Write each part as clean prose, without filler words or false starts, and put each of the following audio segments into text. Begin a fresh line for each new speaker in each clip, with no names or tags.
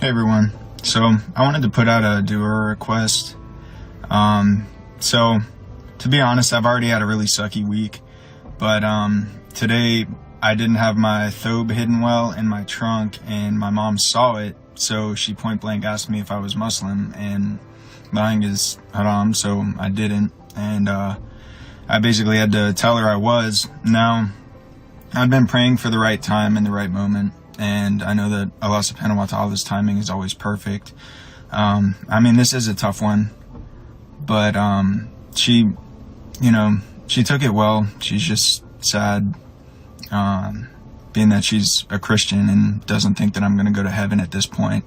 Hey everyone. So I wanted to put out a doer request. So to be honest, I've already had a really sucky week, but today I didn't have my thobe hidden well in my trunk, and my mom saw it, so she point blank asked me if I was Muslim, and lying is haram, so I didn't, and I basically had to tell her I was. Now, I've been praying for the right time and the right moment, and I know that Allah subhanahu wa ta'ala's timing is always perfect. I mean, this is a tough one, but she took it well. She's just sad, being that she's a Christian and doesn't think that I'm going to go to heaven at this point.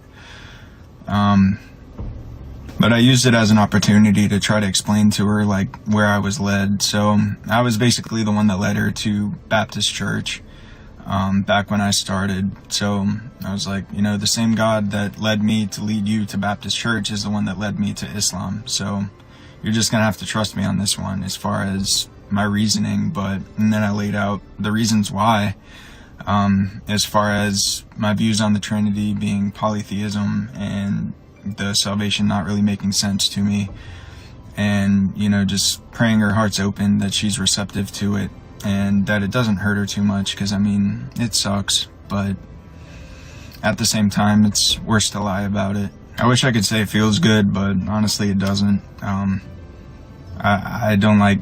But I used it as an opportunity to try to explain to her, like, where I was led. So I was basically the one that led her to Baptist church, back when I started. So I was like, the same God that led me to lead you to Baptist church is the one that led me to Islam. So you're just going to have to trust me on this one as far as my reasoning. And then I laid out the reasons why, as far as my views on the Trinity being polytheism and the salvation not really making sense to me, and just praying her heart's open that she's receptive to it and that it doesn't hurt her too much, because I mean, it sucks, but at the same time it's worse to lie about it. I wish I could say it feels good, but honestly it doesn't. I don't like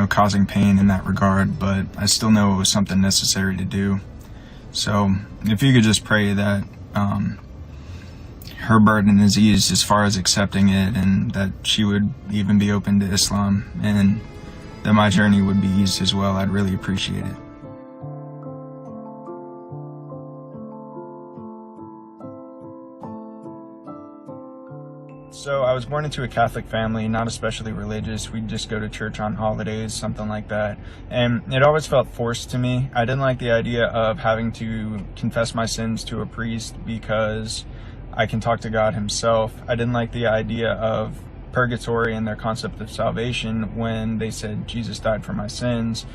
causing pain in that regard, but I still know it was something necessary to do. So if you could just pray that her burden is eased as far as accepting it, and that she would even be open to Islam, and that my journey would be eased as well, I'd really appreciate it. So I was born into a Catholic family, not especially religious. We'd just go to church on holidays, something like that. And it always felt forced to me. I didn't like the idea of having to confess my sins to a priest because I can talk to God himself. I didn't like the idea of purgatory and their concept of salvation when they said Jesus died for my sins.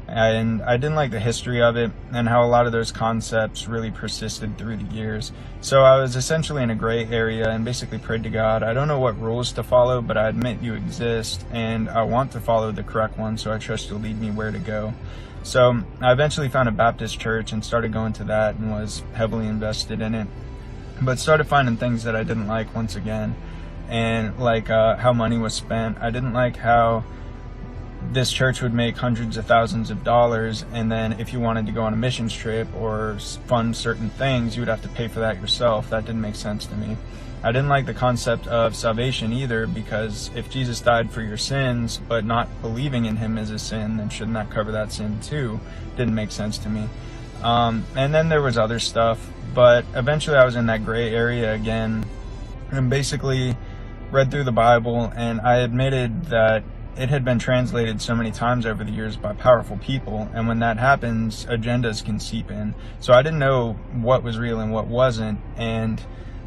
And I didn't like the history of it and how a lot of those concepts really persisted through the years. So I was essentially in a gray area and basically prayed to God, I don't know what rules to follow, but I admit you exist and I want to follow the correct one, so I trust you'll lead me where to go. So I eventually found a Baptist church and started going to that and was heavily invested in it, but started finding things that I didn't like once again. And like how money was spent. I didn't like how this church would make hundreds of thousands of dollars, and then if you wanted to go on a missions trip or fund certain things, you would have to pay for that yourself. That didn't make sense to me. I didn't like the concept of salvation either, because if Jesus died for your sins, but not believing in him is a sin, then shouldn't that cover that sin too? Didn't make sense to me. And then there was other stuff, but eventually I was in that gray area again, and basically read through the Bible, and I admitted that it had been translated so many times over the years by powerful people, and when that happens, agendas can seep in. So I didn't know what was real and what wasn't, and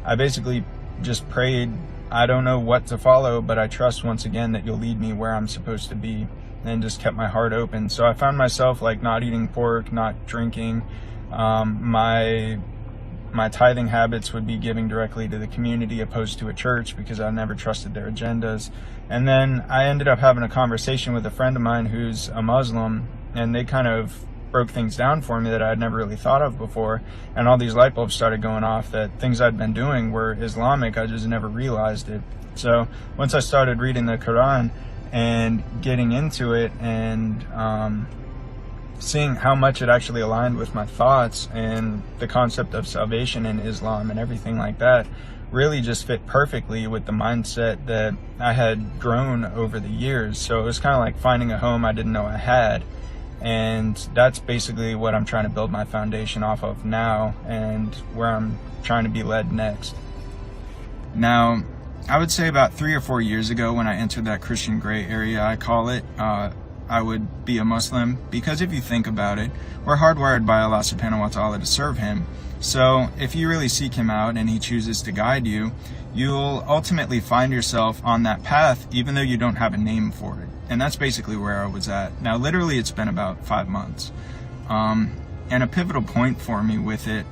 I basically just prayed, I don't know what to follow, but I trust once again that you'll lead me where I'm supposed to be, and just kept my heart open. So I found myself like not eating pork, not drinking. My tithing habits would be giving directly to the community opposed to a church, because I never trusted their agendas. And then I ended up having a conversation with a friend of mine who's a Muslim, and they kind of broke things down for me that I had never really thought of before. And all these light bulbs started going off that things I'd been doing were Islamic. I just never realized it. So once I started reading the Quran and getting into it, and seeing how much it actually aligned with my thoughts and the concept of salvation in Islam and everything like that, really just fit perfectly with the mindset that I had grown over the years. So it was kind of like finding a home I didn't know I had. And that's basically what I'm trying to build my foundation off of now, and where I'm trying to be led next. Now, I would say about 3 or 4 years ago, when I entered that Christian gray area, I call it, I would be a Muslim, because if you think about it, we're hardwired by Allah subhanahu wa ta'ala to serve him. So if you really seek him out and he chooses to guide you, you'll ultimately find yourself on that path, even though you don't have a name for it. And that's basically where I was at. Now, literally, it's been about 5 months. And a pivotal point for me with it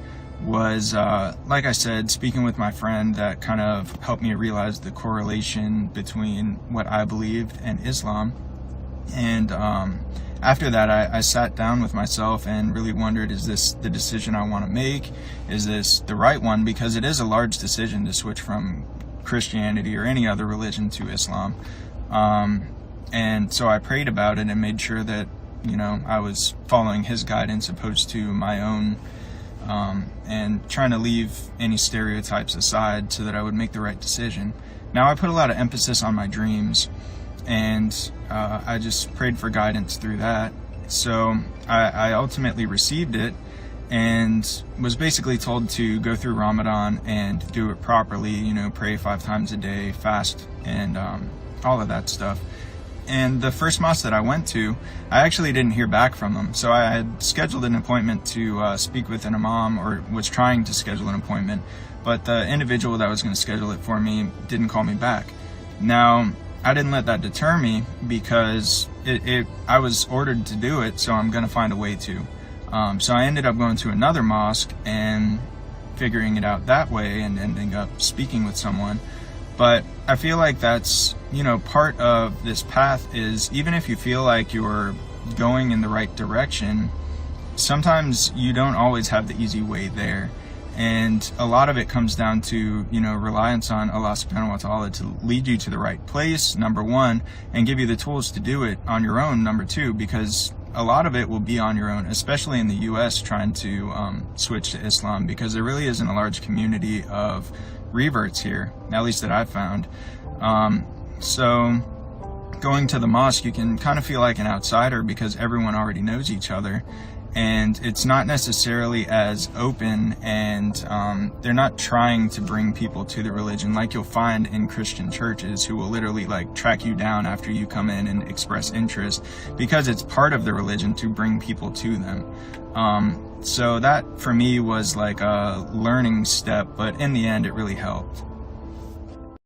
was, like I said, speaking with my friend that kind of helped me realize the correlation between what I believed and Islam. And after that, I sat down with myself and really wondered, is this the decision I want to make? Is this the right one? Because it is a large decision to switch from Christianity or any other religion to Islam. And so I prayed about it and made sure that, you know, I was following his guidance opposed to my own, and trying to leave any stereotypes aside so that I would make the right decision. Now, I put a lot of emphasis on my dreams, and I just prayed for guidance through that. So I ultimately received it and was basically told to go through Ramadan and do it properly, you know, pray 5 times a day, fast, and all of that stuff. And the first mosque that I went to, I actually didn't hear back from them. So I had scheduled an appointment to speak with an imam, or was trying to schedule an appointment, but the individual that was going to schedule it for me didn't call me back. Now, I didn't let that deter me, because I was ordered to do it, so I'm going to find a way to. So I ended up going to another mosque and figuring it out that way and ending up speaking with someone. But I feel like that's, you know, part of this path is, even if you feel like you're going in the right direction, sometimes you don't always have the easy way there. And a lot of it comes down to, you know, reliance on Allah subhanahu wa ta'ala to lead you to the right place, number one, and give you the tools to do it on your own, number two, because a lot of it will be on your own, especially in the US trying to switch to Islam, because there really isn't a large community of reverts here, at least that I've found. So going to the mosque, you can kind of feel like an outsider because everyone already knows each other, and it's not necessarily as open, and they're not trying to bring people to the religion like you'll find in Christian churches, who will literally like track you down after you come in and express interest, because it's part of the religion to bring people to them. So that for me was like a learning step, but in the end it really helped.